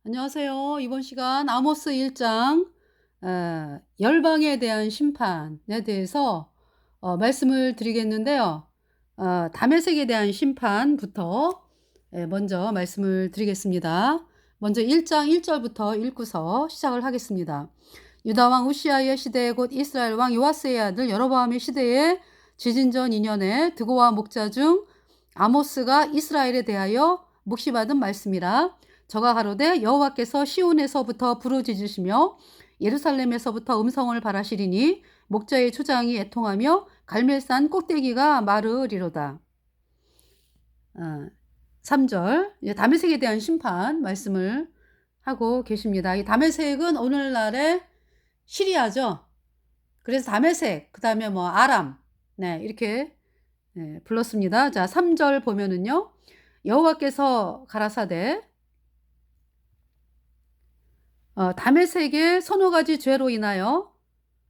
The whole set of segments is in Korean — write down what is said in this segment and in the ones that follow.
안녕하세요. 이번 시간 아모스 1장 열방에 대한 심판에 대해서 말씀을 드리겠는데요. 다메섹에 대한 심판부터 먼저 말씀을 드리겠습니다. 먼저 1장 1절부터 읽고서 시작을 하겠습니다. 유다 왕 우시아의 시대에 곧 이스라엘 왕 요아스의 아들 여로보암의 시대에 지진전 2년에 드고와 목자 중 아모스가 이스라엘에 대하여 묵시받은 말씀이라. 저가 가로되 여호와께서 시온에서부터 부르짖으시며 예루살렘에서부터 음성을 발하시리니 목자의 초장이 애통하며 갈멜산 꼭대기가 마르리로다. 3절 다메섹에 대한 심판 말씀을 하고 계십니다. 이 다메섹은 오늘날의 시리아죠. 그래서 다메섹, 그 다음에 뭐 아람, 네, 이렇게 불렀습니다. 자, 3절 보면은요. 여호와께서 가라사대 다메섹의 서너 가지 죄로 인하여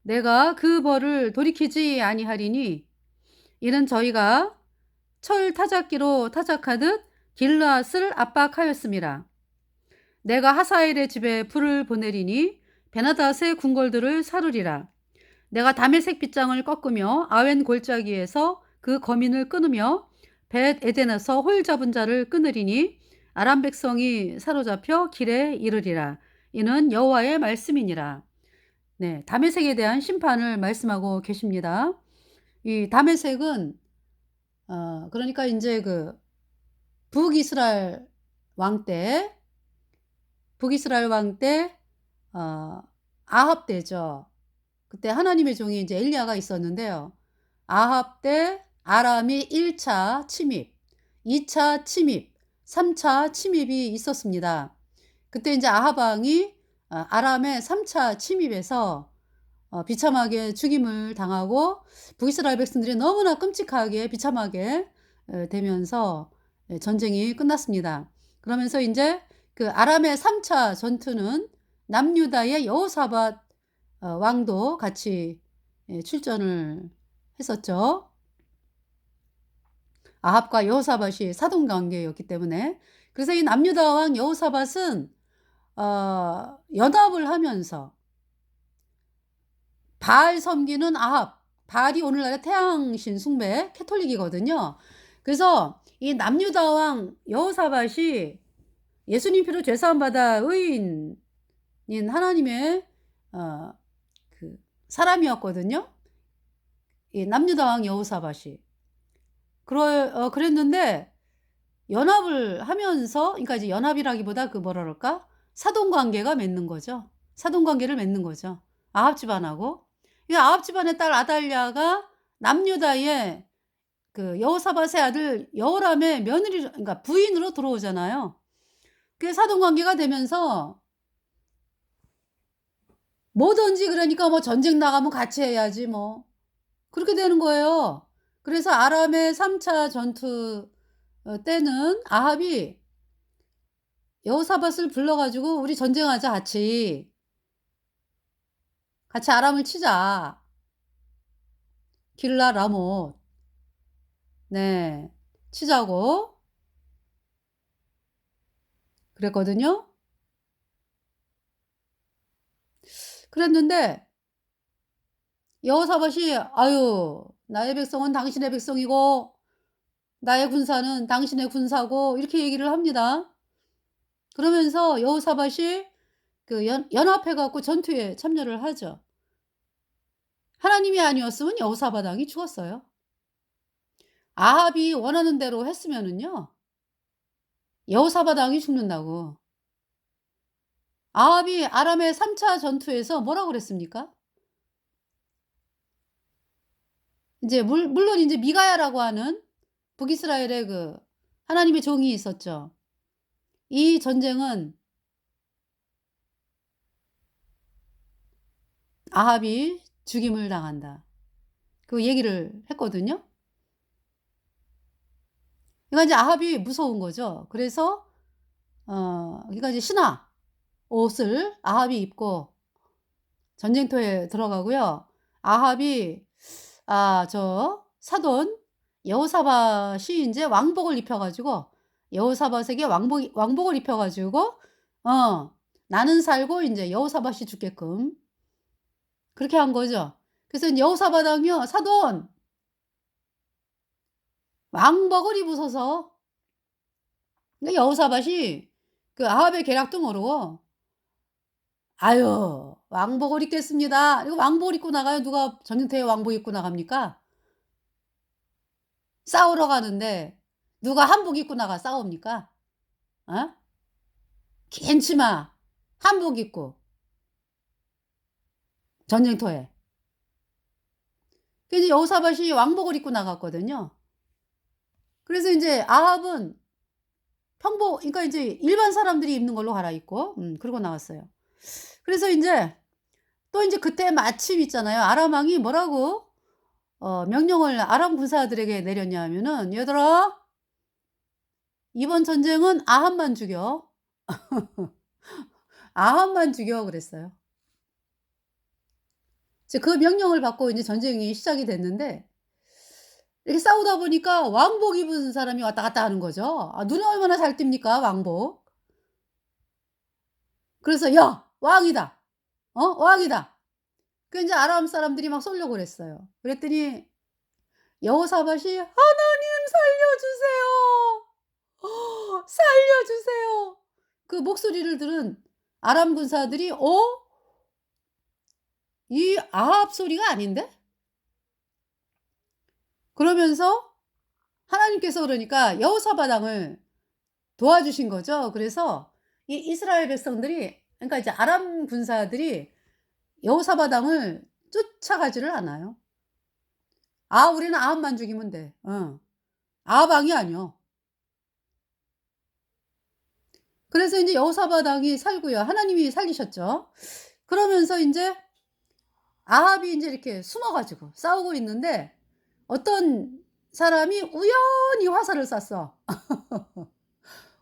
내가 그 벌을 돌이키지 아니하리니 이는 저희가 철 타작기로 타작하듯 길르앗을 압박하였습니다. 내가 하사엘의 집에 불을 보내리니 베나닷의 궁궐들을 사르리라. 내가 다메섹 빗장을 꺾으며 아웬 골짜기에서 그 거민을 끊으며 벳 에덴에서 홀 잡은 자를 끊으리니 아람 백성이 사로잡혀 길에 이르리라. 이는 여호와의 말씀이니라. 네, 다메섹에 대한 심판을 말씀하고 계십니다. 이 다메섹은 그러니까 이제 그 북이스라엘 왕 때, 북이스라엘 왕 때 아합 때죠. 그때 하나님의 종이 이제 엘리야가 있었는데요. 아합 때 아람이 1차 침입, 2차 침입, 3차 침입이 있었습니다. 그때 이제 아합 왕이 아람의 3차 침입에서 비참하게 죽임을 당하고 북이스라엘 백성들이 너무나 끔찍하게 비참하게 되면서 전쟁이 끝났습니다. 그러면서 이제 그 아람의 3차 전투는 남유다의 여호사밧 왕도 같이 출전을 했었죠. 아합과 여호사밧이 사돈 관계였기 때문에. 그래서 이 남유다 왕 여호사밧은 연합을 하면서 바알 섬기는 아합, 바알이 오늘날의 태양신 숭배 캐톨릭이거든요. 그래서 이 남유다 왕 여호사밧이 예수님 피로 죄사함 받아 의인인 하나님의 그 사람이었거든요. 이 남유다 왕 여호사밧이. 그랬는데 연합을 하면서, 그러니까 이제 연합이라기보다 그 뭐라 그럴까? 사돈 관계가 맺는 거죠. 사돈 관계를 맺는 거죠. 아합 집안하고. 이 아합 집안의 딸 아달랴가 남유다의 그 여호사밧의 아들 여호람의 며느리, 그러니까 부인으로 들어오잖아요. 그게 사돈 관계가 되면서 뭐든지, 그러니까 뭐 전쟁 나가면 같이 해야지 뭐. 그렇게 되는 거예요. 그래서 아람의 3차 전투 때는 아합이 여호사밧을 불러가지고 우리 전쟁하자, 같이 아람을 치자. 길라 라못. 네, 치자고 그랬거든요. 그랬는데 여호사밧이 아유, 나의 백성은 당신의 백성이고 나의 군사는 당신의 군사고 이렇게 얘기를 합니다. 그러면서 여호사밧이 그 연합해 갖고 전투에 참여를 하죠. 하나님이 아니었으면 여호사밧 왕이 죽었어요. 아합이 원하는 대로 했으면은요, 여호사밧 왕이 죽는다고. 아합이 아람의 3차 전투에서 뭐라고 그랬습니까? 이제 물론 이제 미가야라고 하는 북이스라엘의 그 하나님의 종이 있었죠. 이 전쟁은 아합이 죽임을 당한다. 그 얘기를 했거든요. 그러니까 이제 아합이 무서운 거죠. 그래서 그러니까 이제 신화 옷을 아합이 입고 전쟁터에 들어가고요. 아합이 저 사돈 여호사밧이 인제 왕복을 입혀 가지고 여호사밧에게 왕복을 입혀 가지고 나는 살고 인제 여호사밧이 죽게끔 그렇게 한 거죠. 그래서 인제 여호사밧 왕이요 사돈 왕복을 입으소서. 근데 여호사밧이 그 아합의 계략도 모르고 "아유 왕복을 입겠습니다." 이거 왕복을 입고 나가요. 누가 전쟁터에 왕복 입고 나갑니까? 싸우러 가는데 누가 한복 입고 나가 싸웁니까? 어? 긴 치마 한복 입고 전쟁터에. 그 이제 여호사밧이 왕복을 입고 나갔거든요. 그래서 인제 아합은 평복 그러니까 인제 일반 사람들이 입는 걸로 갈아입고 그러고 나왔어요. 그래서 인제 또 인제 그때 마침 있잖아요. 아람 왕이 뭐라고 명령을 아람 군사들에게 내렸냐 하면은 "얘들아 이번 전쟁은 아합만 죽여. 아합만 죽여." 그랬어요. 이제 그 명령을 받고 인제 전쟁이 시작이 됐는데 이렇게 싸우다 보니까 왕복 입은 사람이 왔다 갔다 하는 거죠. 아 눈이 얼마나 잘 띕니까 왕복. 그래서 "야 왕이다. 왕이다." 그 인제 아람 사람들이 막 쏘려고 그랬어요. 그랬더니 여호사밧이 "하나님 살려주세요. 살려주세요." 그 목소리를 들은 아람 군사들이 이 아합 소리가 아닌데?" 그러면서 하나님께서 그러니까 여호사밧 왕을 도와주신 거죠. 그래서 이 이스라엘 백성들이 그러니까 이제 아람 군사들이 여호사밧 왕을 쫓아가지를 않아요. "아 우리는 아합만 죽이면 돼." 아합 왕이 아니요. 그래서 인제 여호사밧 왕이 살고요. 하나님이 살리셨죠. 그러면서 인제 아합이 인제 이렇게 숨어 가지고 싸우고 있는데 어떤 사람이 우연히 화살을 쐈어.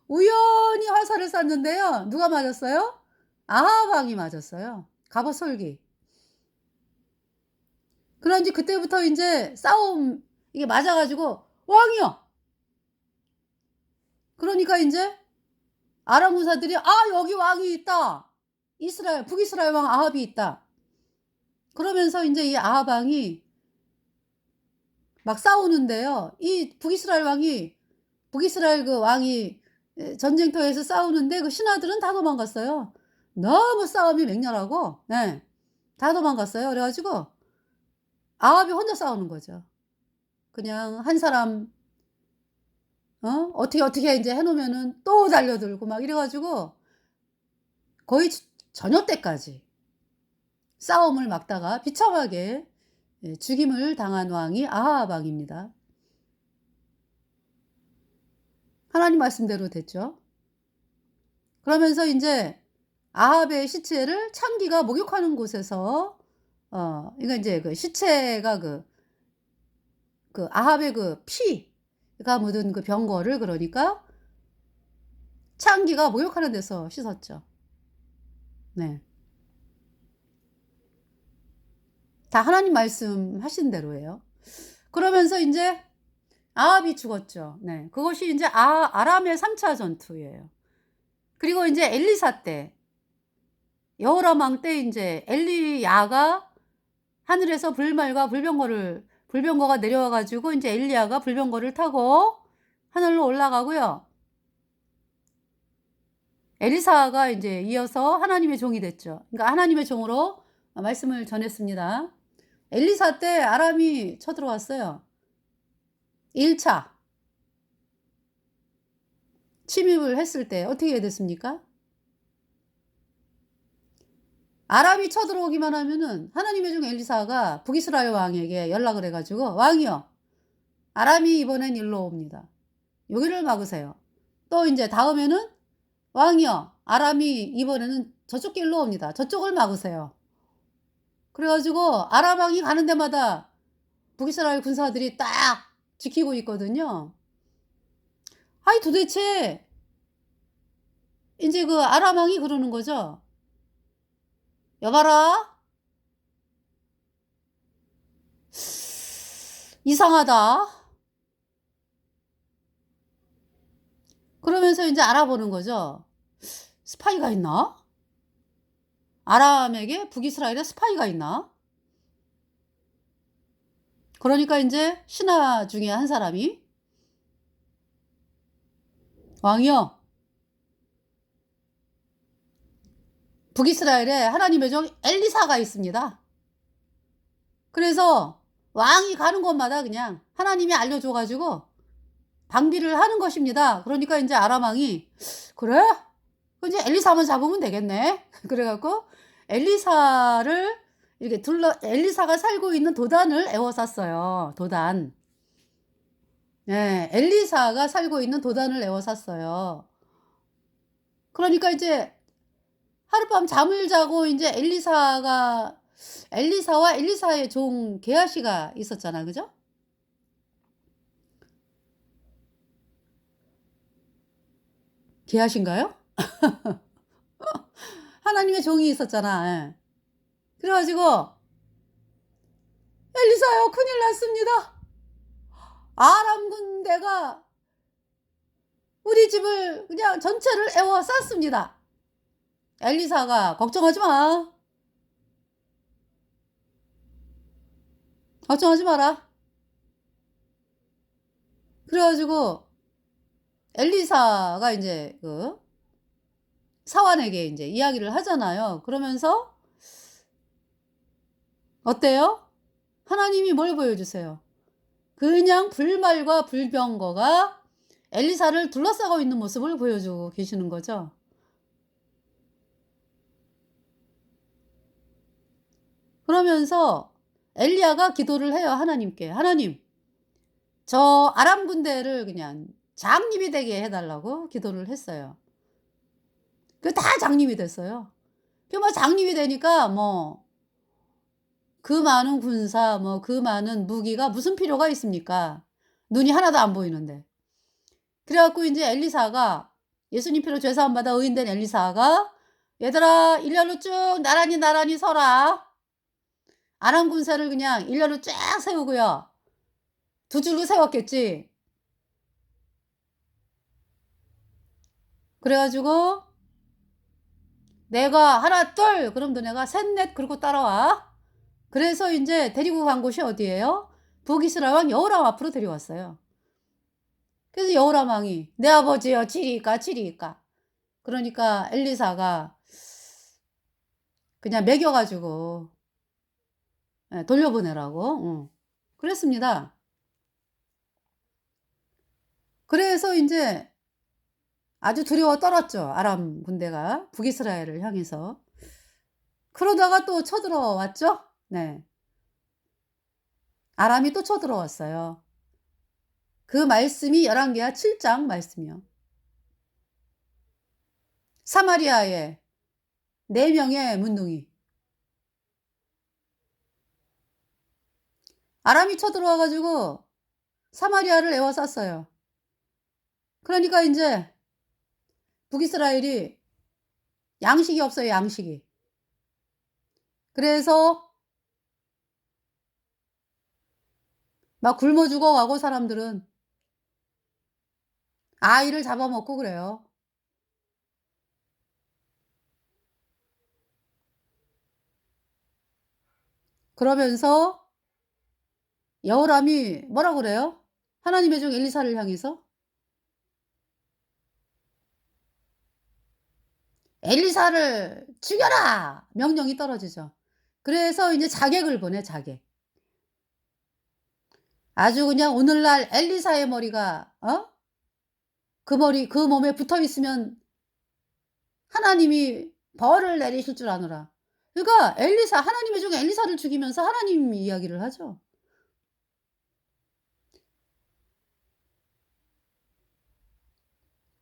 우연히 화살을 쐈는데요. 누가 맞았어요? 아합 왕이 맞았어요. 갑옷 솔기. 그런지 그때부터 인제 싸움 이게 맞아 가지고 "왕이여." 그러니까 인제 아람 군사들이 "아 여기 왕이 있다. 이스라엘 북이스라엘 왕 아합이 있다." 그러면서 인제 이 아합 왕이 막 싸우는데요. 이 북이스라엘 그 왕이 전쟁터에서 싸우는데 그 신하들은 다 도망갔어요. 너무 싸움이 맹렬하고 예. 다 도망갔어요. 그래 가지고 아합이 혼자 싸우는 거죠. 그냥 한 사람 어떻게 인제 해 놓으면은 또 달려들고 막 이래 가지고 거의 저녁 때까지 싸움을 막다가 비참하게 죽임을 당한 왕이 아합 왕입니다. 하나님 말씀대로 됐죠. 그러면서 인제 아합의 시체를 창기가 목욕하는 곳에서 그러니까 인제 그 시체가 그 아합의 그 피가 묻은 그 병거를 그러니까 창기가 목욕하는 데서 씻었죠. 네. 다 하나님 말씀하신 대로예요. 그러면서 인제 아합이 죽었죠. 네. 그것이 인제 아람의 3차 전투예요. 그리고 인제 엘리사 때 여호람 왕 때 인제 엘리야가 하늘에서 불말과 불병거가 내려와 가지고 인제 엘리야가 불병거를 타고 하늘로 올라가고요. 엘리사가 인제 이어서 하나님의 종이 됐죠. 그러니까 하나님의 종으로 말씀을 전했습니다. 엘리사 때 아람이 쳐들어왔어요. 1 차 침입을 했을 때 어떻게 됐습니까? 아람이 쳐들어오기만 하면은 하나님의 종 엘리사가 북이스라엘 왕에게 연락을 해 가지고 "왕이여 아람이 이번엔 일로 옵니다. 여기를 막으세요." 또 인제 다음에는 "왕이여 아람이 이번에는 저쪽 길로 옵니다. 저쪽을 막으세요." 그래 가지고 아람 왕이 가는 데마다 북이스라엘 군사들이 딱 지키고 있거든요. 아이 도대체 인제 그 아람 왕이 그러는 거죠. "여봐라. 이상하다." 그러면서 인제 알아보는 거죠. 스파이가 있나? 아람에게 북이스라엘에 스파이가 있나? 그러니까 인제 신하 중에 한 사람이 "왕이여, 북이스라엘에 하나님의 종 엘리사가 있습니다." 그래서 왕이 가는 곳마다 그냥 하나님이 알려줘 가지고 방비를 하는 것입니다. 그러니까 인제 아람 왕이 "그래? 그 인제 엘리사만 잡으면 되겠네." 그래 갖고 엘리사를 이렇게 엘리사가 살고 있는 도단을 에워쌌어요, 도단. 예. 엘리사가 살고 있는 도단을 에워쌌어요. 그러니까 이제 하룻밤 잠을 자고 인제 엘리사와 엘리사의 종 게하시가 있었잖아. 그죠? 게하시인가요? 하나님의 종이 있었잖아. 예. 그래 가지고 "엘리사요, 큰일 났습니다. 아람 군대가 우리 집을 그냥 전체를 에워쌌습니다." 엘리사가 "걱정하지 마. 걱정하지 마라." 그래 가지고 엘리사가 인제 그 사환에게 인제 이야기를 하잖아요. 그러면서 어때요? 하나님이 뭘 보여주세요? 그냥 불말과 불병거가 엘리사를 둘러싸고 있는 모습을 보여주고 계시는 거죠. 그러면서 엘리야가 기도를 해요, 하나님께. "하나님, 저 아람 군대를 그냥 장님이 되게 해 달라고 기도를 했어요. 그 다 장님이 됐어요. 그 뭐 장님이 되니까 뭐 그 많은 군사 뭐 그 많은 무기가 무슨 필요가 있습니까? 눈이 하나도 안 보이는데. 그래 갖고 인제 엘리사가 예수님 피로 죄 사함 받아 의인된 엘리사가 "얘들아 일렬로 쭉 나란히 나란히 서라." 아람 군사를 그냥 일렬로 쫙 세우고요. 두 줄로 세웠겠지. 그래 가지고 "내가 하나 둘 그럼 너네가 셋 넷 그러고 따라와." 그래서 인제 데리고 간 곳이 어디예요? 북이스라엘 왕 여호람 앞으로 데려왔어요. 그래서 여호람 왕이 "내 아버지여 치리이까, 치리이까." 그러니까 엘리사가 그냥 먹여 가지고 예 돌려보내라고 그랬습니다. 그래서 인제 아주 두려워 떨었죠, 아람 군대가 북이스라엘을 향해서. 그러다가 또 쳐들어왔죠. 네. 아람이 또 쳐들어왔어요. 그 말씀이 열왕기하 7장 말씀이요. 사마리아에 4 명의 문둥이. 아람이 쳐들어와 가지고 사마리아를 에워쌌어요. 그러니까 인제 북이스라엘이 양식이 없어요, 양식이. 그래서 막 굶어 죽어가고 사람들은 아이를 잡아먹고 그래요. 그러면서 여호람이 뭐라 그래요? 하나님의 종 엘리사를 향해서 "엘리사를 죽여라!" 명령이 떨어지죠. 그래서 인제 자객을 보내 자객. 아주 그냥 오늘날 엘리사의 머리가 그 몸에 붙어 있으면 하나님이 벌을 내리실 줄 아노라. 그러니까 하나님의 종 엘리사를 죽이면서 하나님 이야기를 하죠.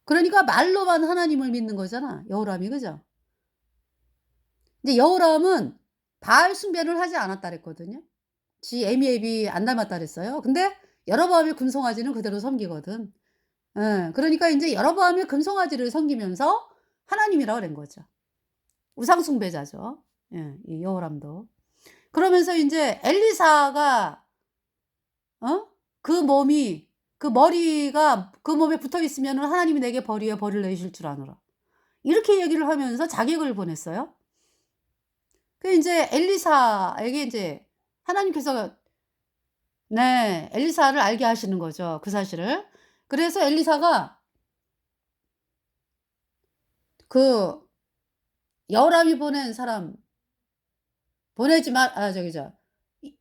그러니까 말로만 하나님을 믿는 거잖아, 여호람이. 그죠? 근데 여호람은 바알 숭배를 하지 않았다 그랬거든요. 지 에미앱이 안 닮았다 그랬어요. 근데 여로보암의 금송아지는 그대로 섬기거든. 예. 그러니까 인제 여로보암의 금송아지를 섬기면서 하나님이라 그런 거죠. 우상 숭배자죠. 예. 이 여호람도. 그러면서 인제 엘리사가 그 몸이 그 머리가 그 몸에 붙어 있으면은 하나님이 내게 벌이여 벌을 내리실 줄 아노라. 이렇게 얘기를 하면서 자객을 보냈어요. 그 인제 엘리사에게 인제 하나님께서 네 엘리사를 알게 하시는 거죠, 그 사실을. 그래서 엘리사가 그 여호람이 보낸 사람 보내지 마 아 저기 이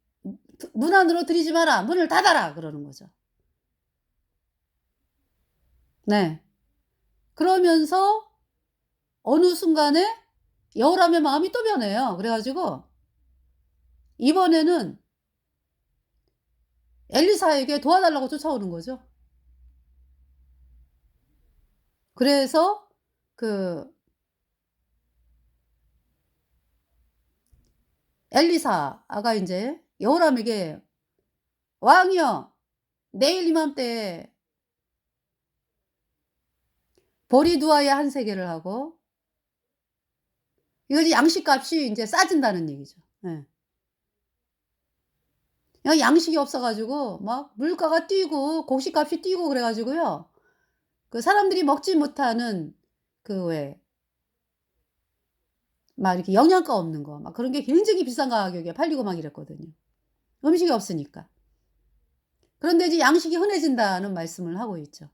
"문 안으로 들이지 마라. 문을 닫아라." 그러는 거죠. 네. 그러면서 어느 순간에 여호람의 마음이 또 변해요. 그래 가지고 이번에는 엘리사에게 도와달라고 쫓아오는 거죠. 그래서 그 엘리사가 인제 여호람에게 "왕이여 내일 이맘때에 보리 두 알에 한 세겔을 하고" 이거지 양식값이 인제 싸진다는 얘기죠. 예. 양식이 없어 가지고 막 물가가 뛰고 곡식값이 뛰고 그래 가지고요. 그 사람들이 먹지 못하는 그 왜 막 이렇게 영양가 없는 거 막 그런 게 굉장히 비싼 가격에 팔리고 막 이랬거든요, 음식이 없으니까. 그런데 이제 양식이 흔해진다는 말씀을 하고 있죠.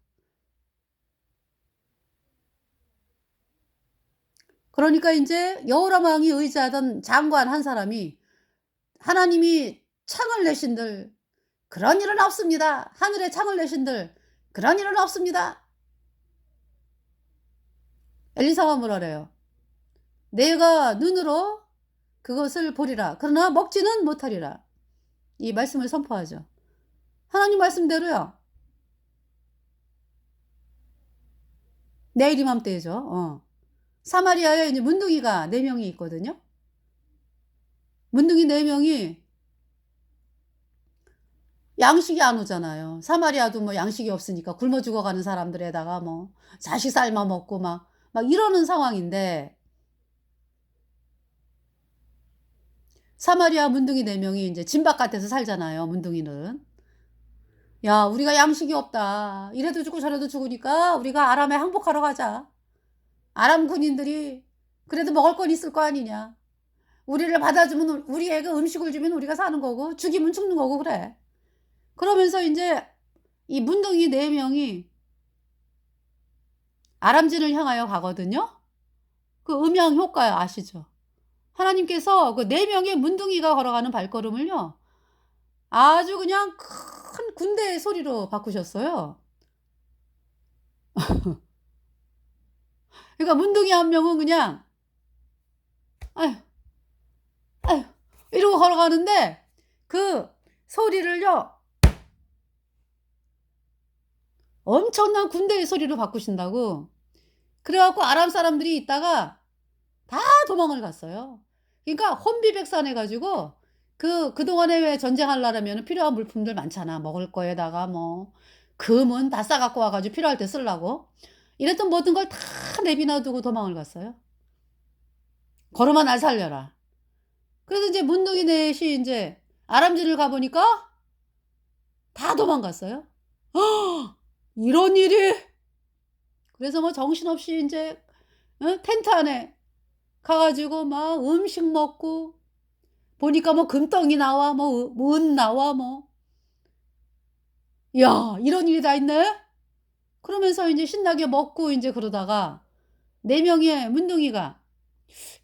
그러니까 인제 여호람 왕이 의지하던 장관 한 사람이 "하나님이 창을 내신들 그런 일은 없습니다. 하늘에 창을 내신들 그런 일은 없습니다." 엘리사가 뭐라래요? "내가 눈으로 그것을 보리라. 그러나 먹지는 못하리라." 이 말씀을 선포하죠. 하나님 말씀대로요. 내일 이맘때죠. 사마리아에 이제 문둥이가 4 명이 있거든요. 문둥이 4 명이 양식이 안 오잖아요. 사마리아도 뭐 양식이 없으니까 굶어 죽어가는 사람들에다가 뭐 자식 삶아 먹고 막 이러는 상황인데 사마리아 문둥이 4 명이 인제 진 바깥에서 살잖아요, 문둥이는. "야 우리가 양식이 없다. 이래도 죽고 저래도 죽으니까 우리가 아람에 항복하러 가자. 아람 군인들이 그래도 먹을 건 있을 거 아니냐. 우리를 받아주면 우리에게 음식을 주면 우리가 사는 거고 죽이면 죽는 거고 그래." 그러면서 인제 이 문둥이 4 명이 아람진을 향하여 가거든요. 그 음양 효과 아시죠? 하나님께서 그 4 명의 문둥이가 걸어가는 발걸음을요 아주 그냥 큰 군대의 소리로 바꾸셨어요. 그러니까 문둥이 한 명은 그냥 "아휴, 아휴." 이러고 걸어가는데 그 소리를요 엄청난 군대의 소리로 바꾸신다고. 그래 갖고 아람 사람들이 있다가 다 도망을 갔어요. 그러니까 혼비백산해 가지고 그동안에 왜 전쟁하려면은 필요한 물품들 많잖아. 먹을 거에다가 뭐 금은 다 싸 갖고 와 가지고 필요할 때 쓰려고. 이랬던 모든 걸 다 내비놔 두고 도망을 갔어요. "걸어마 날 살려라." 그래서 인제 문둥이 넷이 인제 아람진을 가 보니까 다 도망갔어요. 이런 일이. 그래서 뭐 정신없이 인제 텐트 안에 가 가지고 막 음식 먹고 보니까 뭐 금덩이 나와 뭐 은 나와 뭐. '야 이런 일이 다 있네.' 그러면서 인제 신나게 먹고 인제 그러다가 4 명의 문둥이가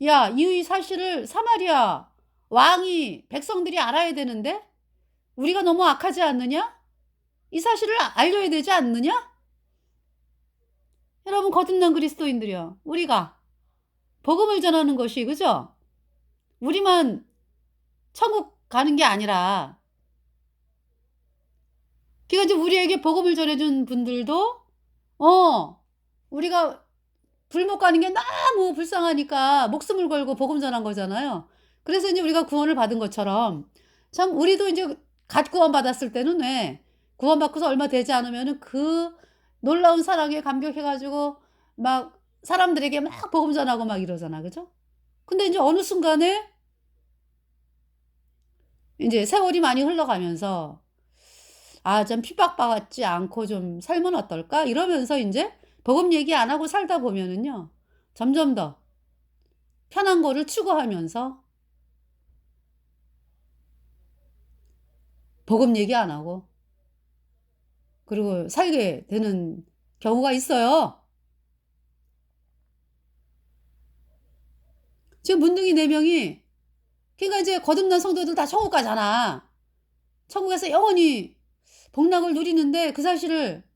"야 이 사실을 사마리아 왕이 백성들이 알아야 되는데 우리가 너무 악하지 않느냐? 이 사실을 알려야 되지 않느냐?" 여러분 거듭난 그리스도인들이요. 우리가 복음을 전하는 것이 그죠? 우리만 천국 가는 게 아니라 그러니까 이제 우리에게 복음을 전해 준 분들도 우리가 불못 가는 게 너무 불쌍하니까 목숨을 걸고 복음 전한 거잖아요. 그래서 인제 우리가 구원을 받은 것처럼 참 우리도 인제 갓 구원받았을 때는 왜 구원받고서 얼마 되지 않으면은 그 놀라운 사랑에 감격해 가지고 막 사람들에게 막 복음 전하고 막 이러잖아. 그죠? 근데 인제 어느 순간에 인제 세월이 많이 흘러가면서 '아 좀 핍박받지 않고 좀 살면 어떨까?' 이러면서 인제 복음 얘기 안 하고 살다 보면은요. 점점 더 편한 거를 추구하면서 복음 얘기 안 하고 그리고 살게 되는 경우가 있어요. 지금 문둥이 4명이 그러니까 이제 거듭난 성도들 다 천국 가잖아. 천국에서 영원히 복락을 누리는데 그 사실을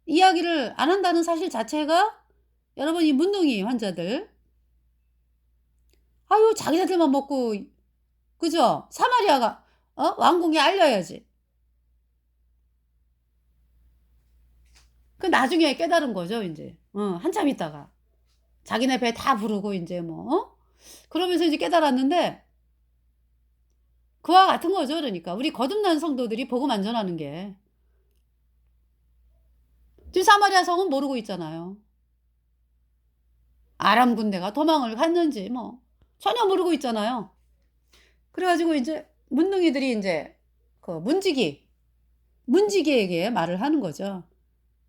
이야기를 안 한다는 사실 자체가 여러분 이 문둥이 환자들 아유 자기네들만 먹고 그죠? 사마리아가 왕궁에 알려야지. 그 나중에 깨달은 거죠 이제. 한참 있다가 자기네 배 다 부르고 이제 뭐 그러면서 이제 깨달았는데 그와 같은 거죠. 그러니까 우리 거듭난 성도들이 복음 안 전하는 게 지금 사마리아 성은 모르고 있잖아요. 아람 군대가 도망을 갔는지 뭐 전혀 모르고 있잖아요. 그래가지고 이제 문둥이들이 이제 그 문지기에게 말을 하는 거죠.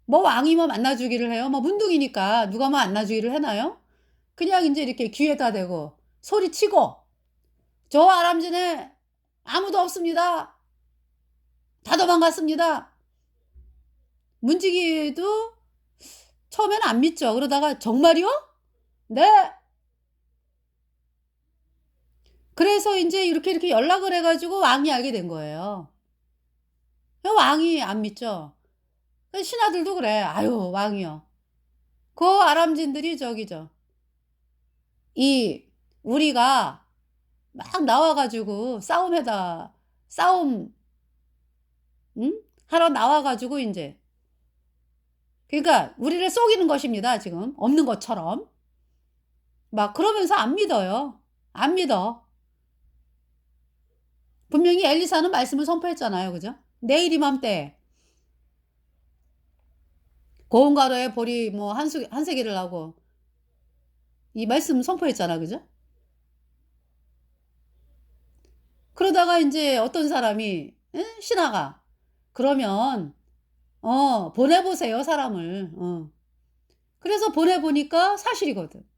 뭐 왕이 뭐 만나주기를 해요. 뭐 문둥이니까 누가 뭐 만나주기를 해나요? 그냥 이제 이렇게 귀에다 대고 소리치고 저 아람진에 아무도 없습니다. 다 도망갔습니다. 문지기도 처음에는 안 믿죠. 그러다가 정말이요? 네. 그래서 이제 이렇게 연락을 해가지고 왕이 알게 된 거예요. 왕이 안 믿죠. 신하들도 그래. 아유 왕이요. 그 아람진들이 저기죠. 우리가 막 나와가지고 싸움 하러 나와가지고 이제 그러니까 우리를 속이는 것입니다. 지금 없는 것처럼 막 그러면서 안 믿어요. 안 믿어. 분명히 엘리사는 말씀을 선포했잖아요. 그죠? 내일 이맘때 고운 가루에 보리 뭐 한 세기를 하고 이 말씀 선포했잖아. 그죠? 그러다가 이제 어떤 사람이 신하가 그러면 보내보세요 사람을. 그래서 보내보니까 사실이거든.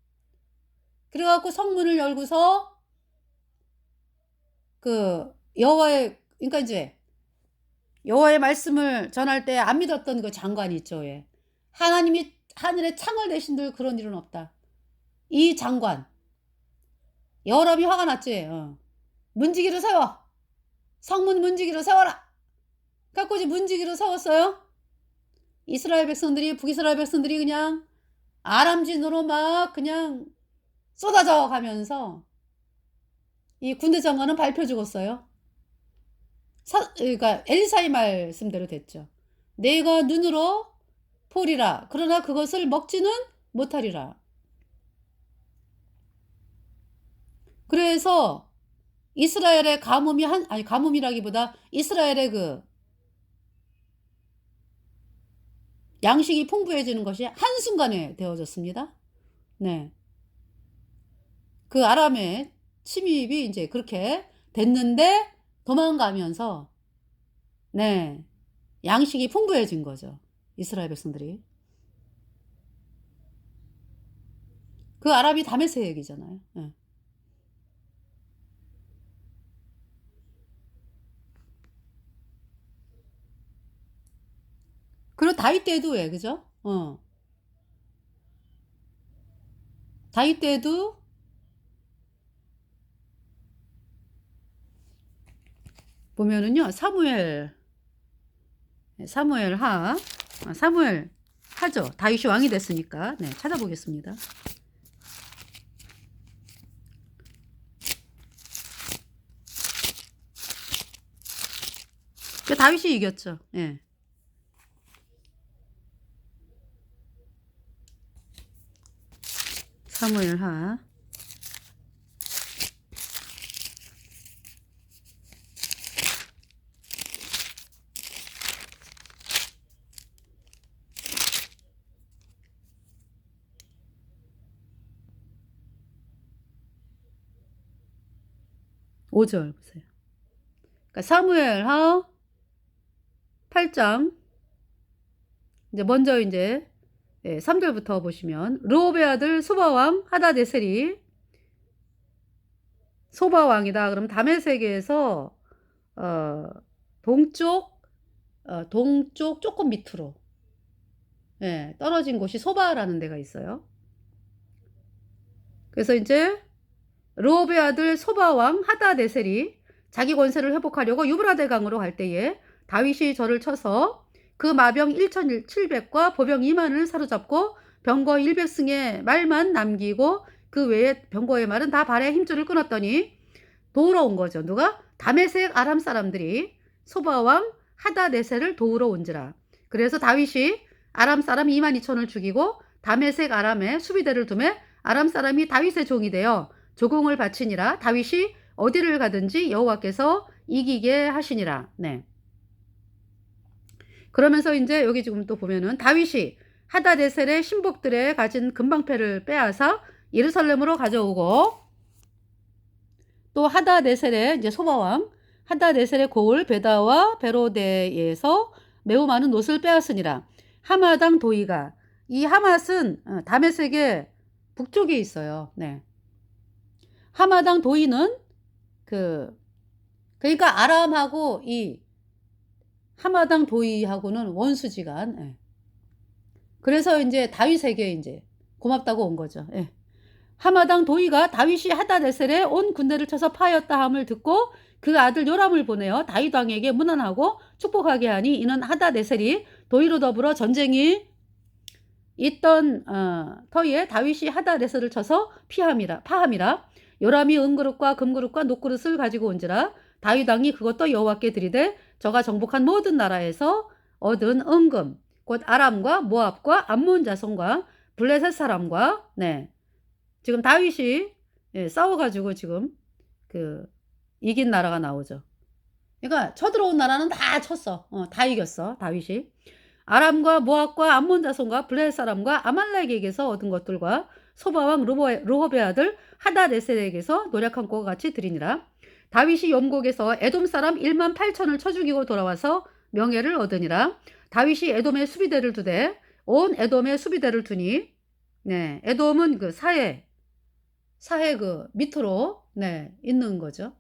그래갖고 성문을 열고서 그 그러니까 이제 여호와의 말씀을 전할 때 안 믿었던 그 장관이 있죠. 예. 하나님이 하늘에 창을 대신들 그런 일은 없다. 이 장관 여호람이 화가 났지. 문지기를 세워. 성문 문지기를 세워라. 갖고 이제 문지기를 세웠어요. 이스라엘 백성들이 북이스라엘 백성들이 그냥 아람진으로 막 그냥 쏟아져 가면서 이 군대 장관은 밟혀 죽었어요. 그러니까 엘리사의 말씀대로 됐죠. 내가 눈으로 보리라. 그러나 그것을 먹지는 못하리라. 그래서 이스라엘의 가뭄이라기보다 이스라엘의 그 양식이 풍부해지는 것이 한순간에 되어졌습니다. 네. 그 아람의 침입이 이제 그렇게 됐는데 도망가면서 네. 양식이 풍부해진 거죠. 이스라엘 백성들이. 그 아람이 다메섹 얘기잖아요. 네. 그리고 다윗 때도 왜 그죠? 다윗 때도 보면은요. 사무엘 하죠. 다윗이 왕이 됐으니까. 네, 찾아보겠습니다. 다윗이 이겼죠. 예. 사무엘하 5절 보세요. 그러니까 사무엘하 8장 이제 먼저 이제 예, 3절부터 보시면 르홉의 아들 소바왕 하다네셀이 소바왕이다. 그럼 다메섹에서 어, 동쪽 동쪽 조금 밑으로 예, 떨어진 곳이 소바라는 데가 있어요. 그래서 이제 르홉의 아들 소바왕 하다네셀이 자기 권세를 회복하려고 유브라데 강으로 갈 때에 다윗이 절을 쳐서 그 마병 1,700과 보병 2만을 사로잡고 병거 100승의 말만 남기고 그 외에 병거의 말은 다 발에 힘줄을 끊었더니 도우러 온 거죠. 누가? 다메섹 아람 사람들이 소바왕 하다네셀을 도우러 온지라. 그래서 다윗이 아람 사람 2만 2천을 죽이고 다메섹 아람에 수비대를 두매 아람 사람이 다윗의 종이 되어 조공을 바치니라. 다윗이 어디를 가든지 여호와께서 이기게 하시니라. 네. 그러면서 이제 여기 지금 또 보면은 다윗이 하다네셀의 신복들의 가진 금방패를 빼앗아 예루살렘으로 가져오고 또 하다네셀의 이제 소바왕 하다네셀의 고을 베다와 베로데에서 매우 많은 옷을 빼앗으니라. 하마당 도이가 이 하맛은 다메섹의 북쪽에 있어요. 네. 하마당 도이는 그러니까 아람하고 이 하마당 도이하고는 원수지간. 예. 그래서 이제 다윗에게 이제 고맙다고 온 거죠. 예. 하마당 도이가 다윗이 하다네셀에 온 군대를 쳐서 파였다 함을 듣고 그 아들 요람을 보내어 다윗 왕에게 문안하고 축복하게 하니 이는 하다네셀이 도이로 더불어 전쟁이 있던 터에 다윗이 하다네셀을 쳐서 파함이라. 요람이 은그릇과 금그릇과 녹그릇을 가지고 온지라. 다윗 왕이 그것도 여호와께 드리되 저가 정복한 모든 나라에서 얻은 은금 곧 아람과 모압과 암몬 자손과 블레셋 사람과 네. 지금 다윗이 싸워가지고 지금 이긴 나라가 나오죠. 그러니까 쳐들어온 나라는 다 쳤어. 다 이겼어. 다윗이. 아람과 모압과 암몬 자손과 블레셋 사람과 아말렉에게서 얻은 것들과 소바왕 르홉의 아들 하다네셀에게서 노력한 것과 같이 드리니라. 다윗이 염곡에서 에돔 사람 1만 8천을 쳐 죽이고 돌아와서 명예를 얻으니라. 다윗이 에돔의 수비대를 두되 온 에돔의 수비대를 두니 네, 에돔은 그 사해 그 밑으로 네, 있는 거죠.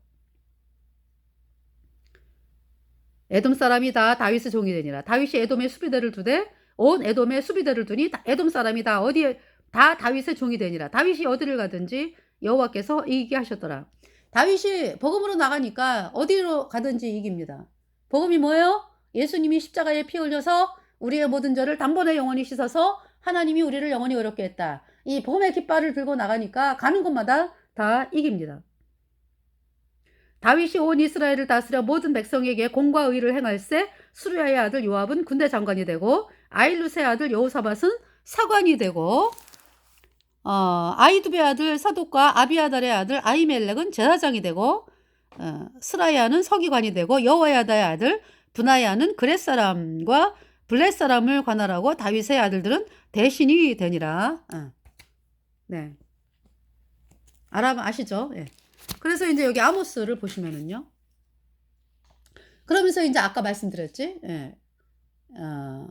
에돔 사람이 다 다윗의 종이 되니라. 다윗이 에돔의 수비대를 두되 온 에돔의 수비대를 두니 에돔 사람이 다 어디에 다 다윗의 종이 되니라. 다윗이 어디를 가든지 여호와께서 이기게 하셨더라. 다윗이 복음으로 나가니까 어디로 가든지 이깁니다. 복음이 뭐예요? 예수님이 십자가에 피 흘려서 우리의 모든 죄를 단번에 영원히 씻어서 하나님이 우리를 영원히 의롭게 했다. 이 복음의 깃발을 들고 나가니까 가는 곳마다 다 이깁니다. 다윗이 온 이스라엘을 다스려 모든 백성에게 공과 의를 행할세 수르야의 아들 요압은 군대 장관이 되고 아일루스의 아들 여호사밧은 사관이 되고 아이두베의 아들 사독과 아비아달의 아들 아히멜렉은 제사장이 되고 스라야는 서기관이 되고 여호야다의 아들 브나야는 그렛 사람과 블렛 사람을 관할하고 다윗의 아들들은 대신이 되니라. 네. 아람 아시죠? 예. 그래서 이제 여기 아모스를 보시면은요. 그러면서 이제 아까 말씀드렸지. 예.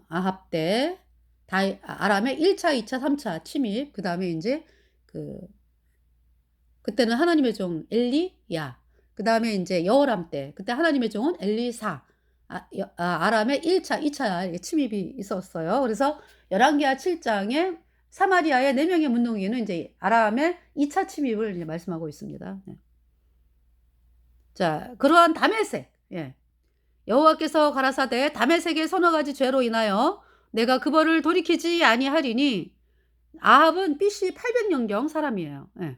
아합 때 아람의 1차, 2차, 3차 침입. 그다음에 이제 그때는 하나님의 종 엘리야. 그다음에 이제 여호람 때. 그때 하나님의 종은 엘리사. 아람의 1차, 2차 침입이 있었어요. 그래서 열왕기하 7장에 사마리아의 4명의 문둥이는 이제 아람의 2차 침입을 이제 말씀하고 있습니다. 네. 자, 그러한 다메섹. 예. 여호와께서 가라사대 다메섹의 서너 가지 죄로 인하여 내가 그 벌을 돌이키지 아니하리니 아합은 BC 800년경 사람이에요. 예.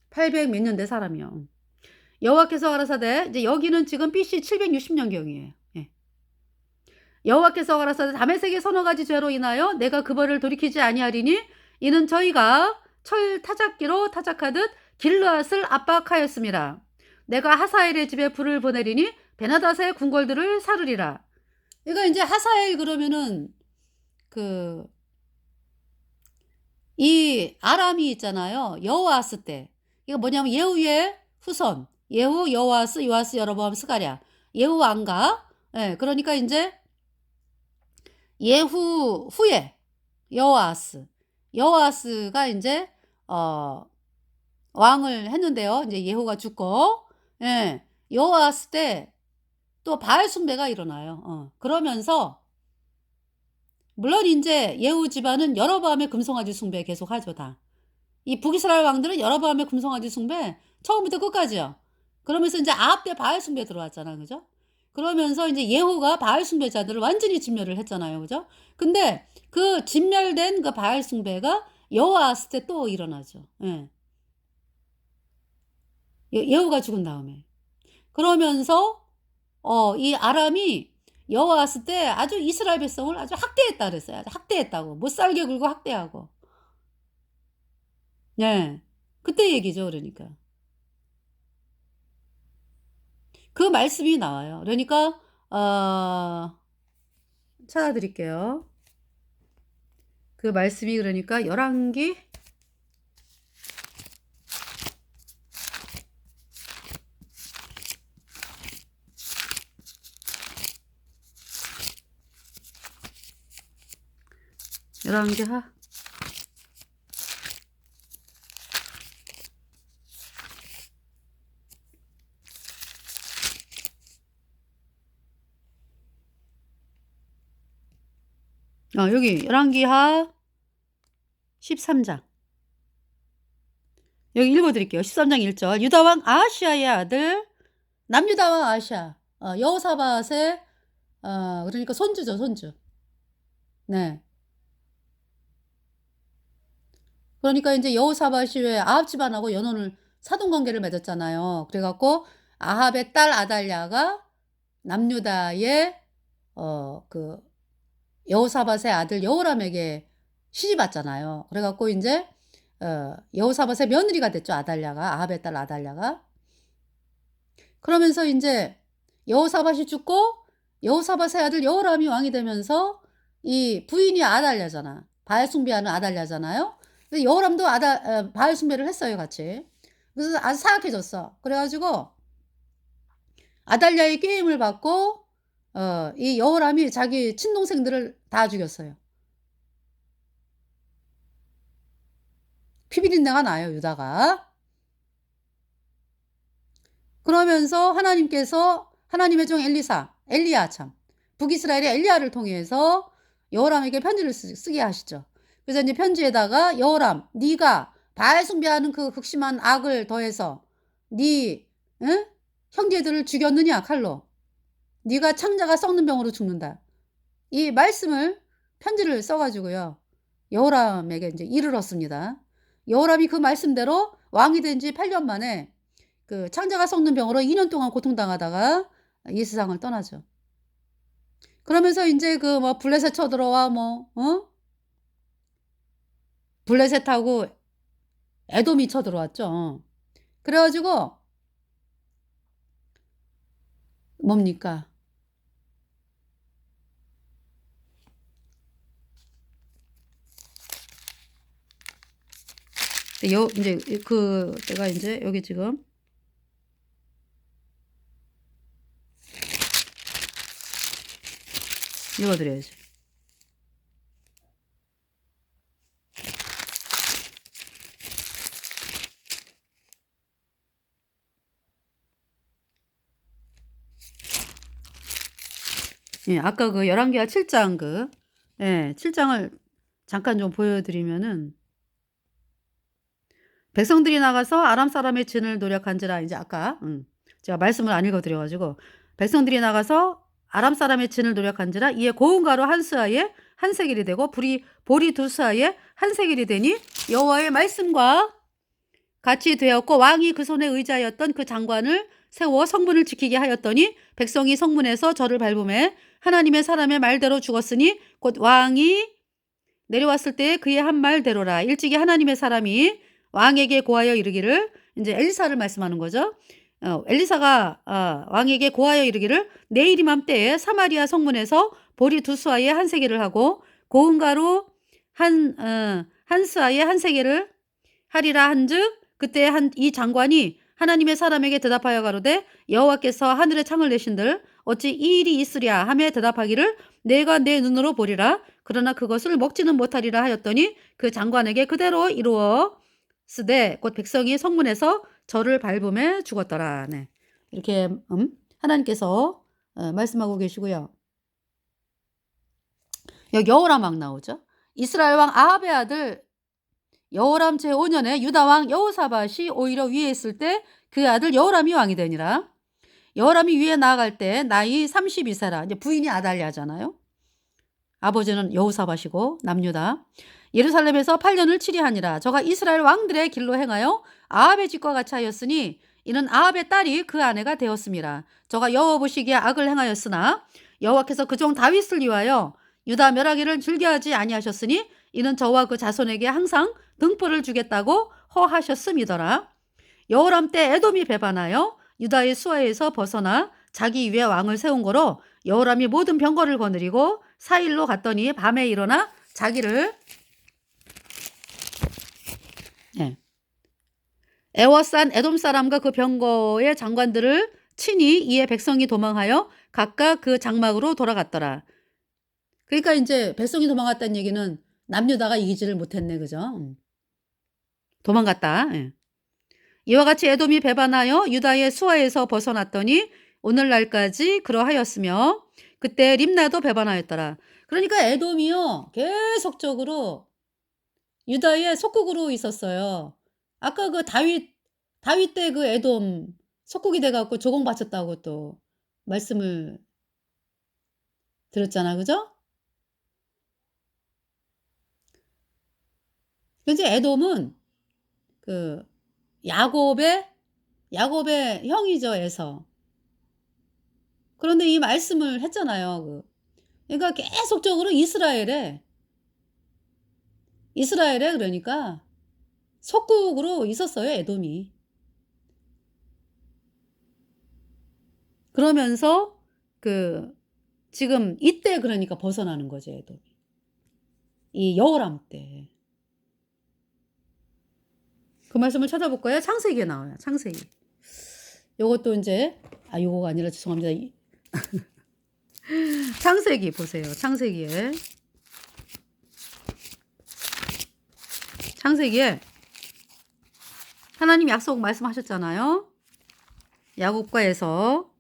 800 몇 년대 사람이요. 여호와께서 가라사대 이제 여기는 지금 BC 760년경이에요. 예. 여호와께서 가라사대 다메섹의 서너 가지 죄로 인하여 내가 그 벌을 돌이키지 아니하리니 이는 저희가 철 타작기로 타작하듯 길르앗을 압박하였습니다. 내가 하사엘의 집에 불을 보내리니 베나닷의 궁궐들을 사르리라. 이거 이제 하사엘 그러면은 이 아람이 있잖아요. 여호아스 때. 이거 뭐냐면 예후의 후손. 예후, 여호아스, 요아스, 여로보암, 스가랴. 예후 왕가. 예, 그러니까 이제 예후 후에 여호아스. 여호아스가 인제 왕을 했는데요. 인제 예후가 죽고 예. 여호아스 때 또 바알 숭배가 일어나요. 그러면서 물론 인제 예후 집안은 여로보암의 금송아지 숭배 계속하죠 다. 이 북이스라엘 왕들은 여로보암의 금송아지 숭배 처음부터 끝까지요. 그러면서 인제 아합 때 바알 숭배 들어왔잖아. 그죠? 그러면서 인제 예후가 바알 숭배자들을 완전히 진멸을 했잖아요. 그죠? 근데 그 진멸된 그 바알 숭배가 여호아스 때 또 일어나죠. 예. 예후가 죽은 다음에. 그러면서 이 아람이 여호와스 때 아주 이스라엘 백성을 아주 학대했다 그랬어요. 아주 학대했다고. 못 살게 굴고 학대하고. 네. 그때 얘기죠 그러니까. 그 말씀이 나와요. 그러니까 찾아 드릴게요. 그 말씀이 그러니까 열왕기 열왕기하 여기 열왕기하 13장. 여기 읽어 드릴게요. 13장 1절. 유다 왕 아하시아의 아들 남유다 왕 아하시아 여호사밧의 그러니까 손주죠, 손주. 네. 그러니까 인제 여호사밧이 왜 아합 집안하고 연혼을 사돈 관계를 맺었잖아요. 그래 갖고 아합의 딸 아달랴가 남유다의 그 여호사밧의 아들 여호람에게 시집 왔잖아요. 그래 갖고 인제 여호사밧의 며느리가 됐죠, 아달랴가. 아합의 딸 아달랴가. 그러면서 인제 여호사밧이 죽고 여호사밧의 아들 여호람이 왕이 되면서 이 부인이 아달랴잖아. 바알 숭배하는 아달랴잖아요. 근데 여호람도 바알 숭배를 했어요, 같이. 그래서 아주 사악해졌어. 그래 가지고 아달랴의 꾀임을 받고 이 여호람이 자기 친동생들을 다 죽였어요. 피비린내가 나요, 유다가. 그러면서 하나님의 종 엘리야 참. 북이스라엘의 엘리야를 통해서 여호람에게 편지를 쓰게 하시죠. 그래서 이제 편지에다가 여호람 네가 바알 숭배하는 그 극심한 악을 더해서 네 응? 형제들을 죽였느냐 칼로. 네가 창자가 썩는 병으로 죽는다. 이 말씀을 편지를 써 가지고요. 여호람에게 이제 이르렀습니다. 여호람이 그 말씀대로 왕이 된 지 8년 만에 그 창자가 썩는 병으로 2년 동안 고통당하다가 이 세상을 떠나죠. 그러면서 인제 그 뭐 블레셋 쳐들어와 블레셋하고 에돔이 쳐들어왔죠. 그래 가지고 뭡니까? 인제 내가 인제 여기 지금 읽어 드려야지. 예. 아까 그 열왕기하 7장 7장을 잠깐 좀 보여 드리면은 백성들이 나가서 아람 사람의 진을 노력한지라 인제 아까 제가 말씀을 안 읽어 드려 가지고 백성들이 나가서 아람 사람의 진을 노력한지라 이에 고운 가루 한 스아에 한 세겔이 되고 보리 두 스아에 한 세겔이 되니 여호와의 말씀과 같이 되었고 왕이 그 손에 의지하였던 그 장관을 세워 성문을 지키게 하였더니 백성이 성문에서 저를 밟음에 하나님의 사람의 말대로 죽었으니 곧 왕이 내려왔을 때에 그의 한 말대로라. 일찍이 하나님의 사람이 왕에게 고하여 이르기를 이제 엘리사를 말씀하는 거죠. 엘리사가 왕에게 고하여 이르기를 내일 이맘때에 사마리아 성문에서 보리 두 수아에 한 세겔을 하고 고운 가루 한 스아에 한 세겔을 하리라 한즉 그때 이 장관이 하나님의 사람에게 대답하여 가로되 여호와께서 하늘에 창을 내신들 어찌 이 일이 있으랴 하며 대답하기를 내가 내 눈으로 보리라. 그러나 그것을 먹지는 못하리라 하였더니 그 장관에게 그대로 이루었으되 곧 백성이 성문에서 저를 밟음에 죽었더라. 네. 이렇게 하나님께서 말씀하고 계시고요. 여기 여호람 왕 나오죠. 이스라엘 왕 아합의 아들 여호람 제5년에 유다 왕 여호사밧이 오히려 위에 있을 때 그 아들 여호람이 왕이 되니라. 여호람이 위에 나아갈 때 나이 32세라. 이제 부인이 아달랴잖아요. 아버지는 여호사밧이고 남유다. 예루살렘에서 8년을 치리하니라. 저가 이스라엘 왕들의 길로 행하여 아합의 짓과 같이 하였으니 이는 아합의 딸이 그 아내가 되었습니다. 저가 여호와 보시기에 악을 행하였으나 여호와께서 그 종 다윗을 위하여 유다 멸하기를 즐겨하지 아니하셨으니 이는 저와 그 자손에게 항상 등불을 주겠다고 허하셨음이더라. 여호람 때 에돔이 배반하여 유다의 수하에서 벗어나 자기 위에 왕을 세운 거로 여호람이 모든 병거를 거느리고 사일로 갔더니 밤에 일어나 자기를 에워싼 에돔 사람과 그 병거의 장관들을 치니 이에 백성이 도망하여 각각 그 장막으로 돌아갔더라. 그러니까 이제 백성이 도망갔다는 얘기는 남유다가 이기지를 못했네, 그죠? 도망갔다. 이와 같이 에돔이 배반하여 유다의 수하에서 벗어났더니 오늘날까지 그러하였으며 그때 림나도 배반하였더라. 그러니까 에돔이요 계속적으로 유다의 속국으로 있었어요. 아까 그 다윗 때 그 에돔 속국이 돼갖고 조공바쳤다고 또 말씀을 드렸잖아, 그죠? 이제 에돔은 그 야곱의 형이죠, 에서. 그런데 이 말씀을 했잖아요. 그러니까 계속적으로 이스라엘에 그러니까 속국으로 있었어요, 에돔이. 그러면서 지금 이때 그러니까 벗어나는 거죠, 에돔이. 이 여호람 때. 그 말씀을 찾아볼까요? 창세기에 나와요. 창세기. 요것도 이제 요거가 아니라 죄송합니다. 창세기 보세요. 창세기에 하나님 약속 말씀하셨잖아요. 야곱과 에서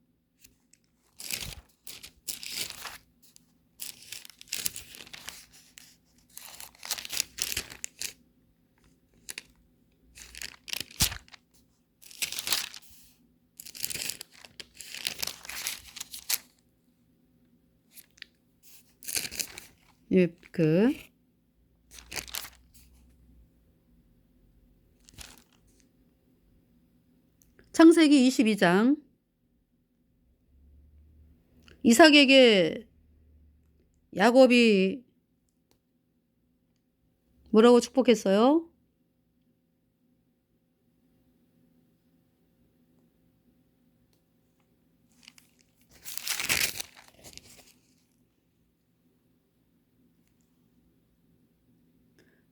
창세기 22장 이삭에게 야곱이 뭐라고 축복했어요?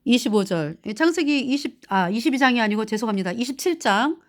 (25절) 창세기 22장이 아니고 죄송합니다. 27장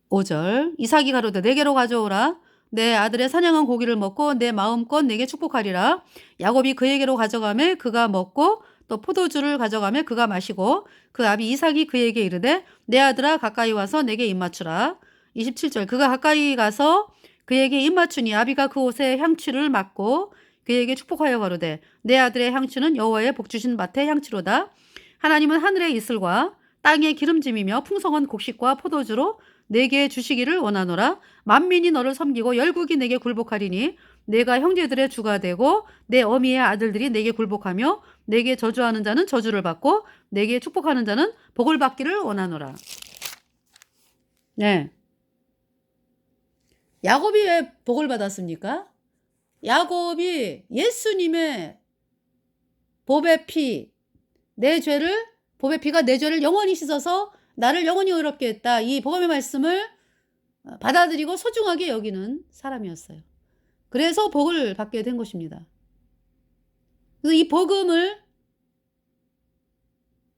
25절 이삭이 가로되 내게로 가져오라. 내 아들의 사냥한 고기를 먹고 내 마음껏 내게 축복하리라. 야곱이 그에게로 가져가매 그가 먹고 또 포도주를 가져가매 그가 마시고 그 아비 이삭이 그에게 이르되 내 아들아 가까이 와서 내게 입맞추라. 27절 그가 가까이 가서 그에게 입맞추니 아비가 그 옷에 향취를 맡고 그에게 축복하여 가로되 내 아들의 향취는 여호와의 복주신 밭의 향취로다. 하나님은 하늘의 이슬과 땅의 기름짐이며 풍성한 곡식과 포도주로 내게 주시기를 원하노라. 만민이 너를 섬기고 열국이 내게 굴복하리니 내가 형제들의 주가 되고 내 어미의 아들들이 내게 굴복하며 내게 저주하는 자는 저주를 받고 내게 축복하는 자는 복을 받기를 원하노라. 네. 야곱이 왜 복을 받았습니까? 야곱이 예수님의 보배 피, 보배 피가 내 죄를 영원히 씻어서 나를 영원히 의롭게 했다. 이 복음의 말씀을 받아들이고 소중하게 여기는 사람이었어요. 그래서 복을 받게 된 것입니다. 그래서 이 복음을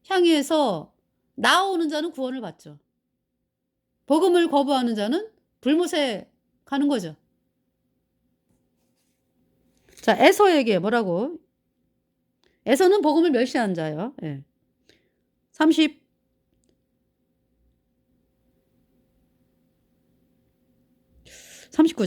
향해서 나오는 자는 구원을 받죠. 복음을 거부하는 자는 불못에 가는 거죠. 자, 에서에게 뭐라고? 에서는 복음을 멸시한 자요. 예. 30 39